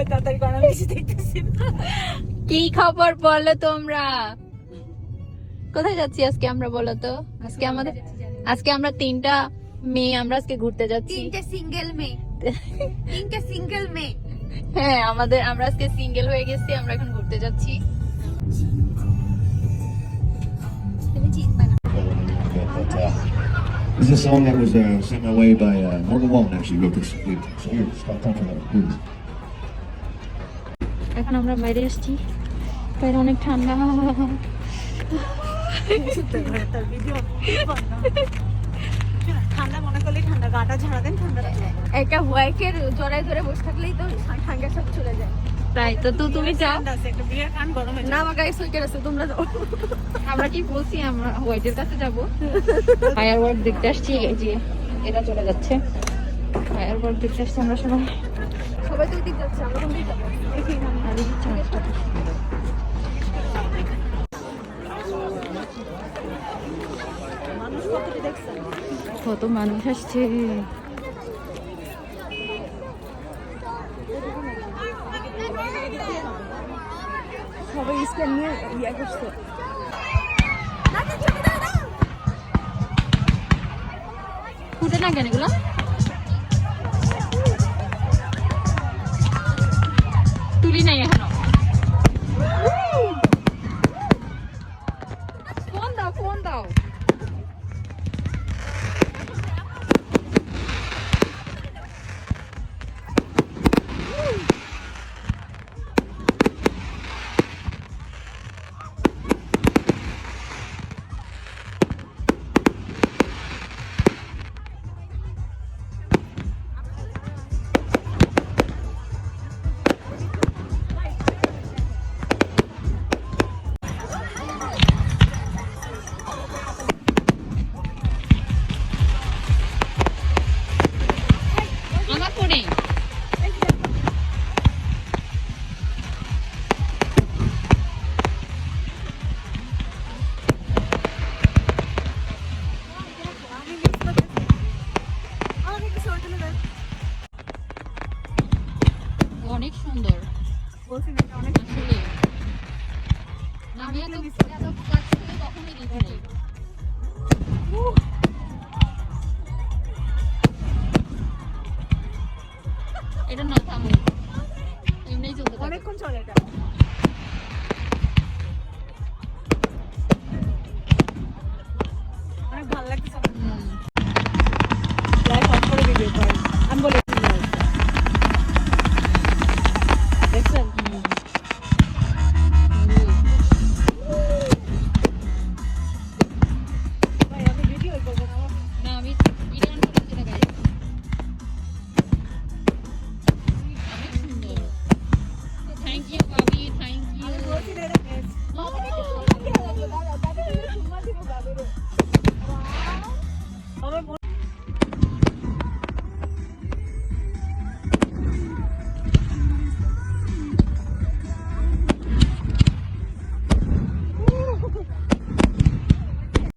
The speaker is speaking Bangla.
তাড়াতাড়ি করো, আমি কিছু দেখতেছি না। কি খবর বলো তোমরা? কোথায় যাচ্ছি আজকে আমরা বলো তো? আজকে আমরা 3টা মেয়ে আমরা আজকে ঘুরতে যাচ্ছি। 3টে সিঙ্গেল মেয়ে, 3টে সিঙ্গেল মেয়ে। হ্যাঁ আমরা আজকে সিঙ্গেল হয়ে গেছি, আমরা এখন ঘুরতে যাচ্ছি। তুমি চিনবা না। But this is a song that was sent my way by Morgan Wallen. Actually wrote this. So here, stop talking about it, please. এখন আমরা বাইরে আসছি, বাইরে অনেক ঠান্ডা। তার ভিডিও ঠান্ডা মনে করলে ঠান্ডা, গাটা ঝাড়া দেন, ঠান্ডা একটা হোয়াইকের জড়ায় ধরে বসে থাকলেই তো ঠান্ডা সব চলে যায়। তাই তো তুমি যাও একটা বিয়ের কান গরমে না, আমার গায়ে সুইটার আছে, তোমরা যাও। আমরা কি বলছি, আমরা হোয়াইটের কাছে যাবো। ফায়ার ওয়ার্ক দেখতে আসছি, এই যে এটা চলে যাচ্ছে। ফায়ার ওয়ার্ক দেখতে আসছি আমরা সবাই তো দিক যাচ্ছে, আমরা কোন দিক যাবো? আর এই যে মানুষ কতটি দেখছেন? কত মানুষ আসছে। সবাই স্ক্যান নিয়ে ইয়া করছে। ফুটে না কেন এগুলো? তুলি নাই এখনো। ফোন দাও। আমার ফোনে অনেক সুন্দর। বলছি না অনেক আসলে আমি এত কাজ করে কখনোই দেখিনি। এটা না থামো, এমনিই চলতে থাকে। অনেকক্ষণ চলে এটা।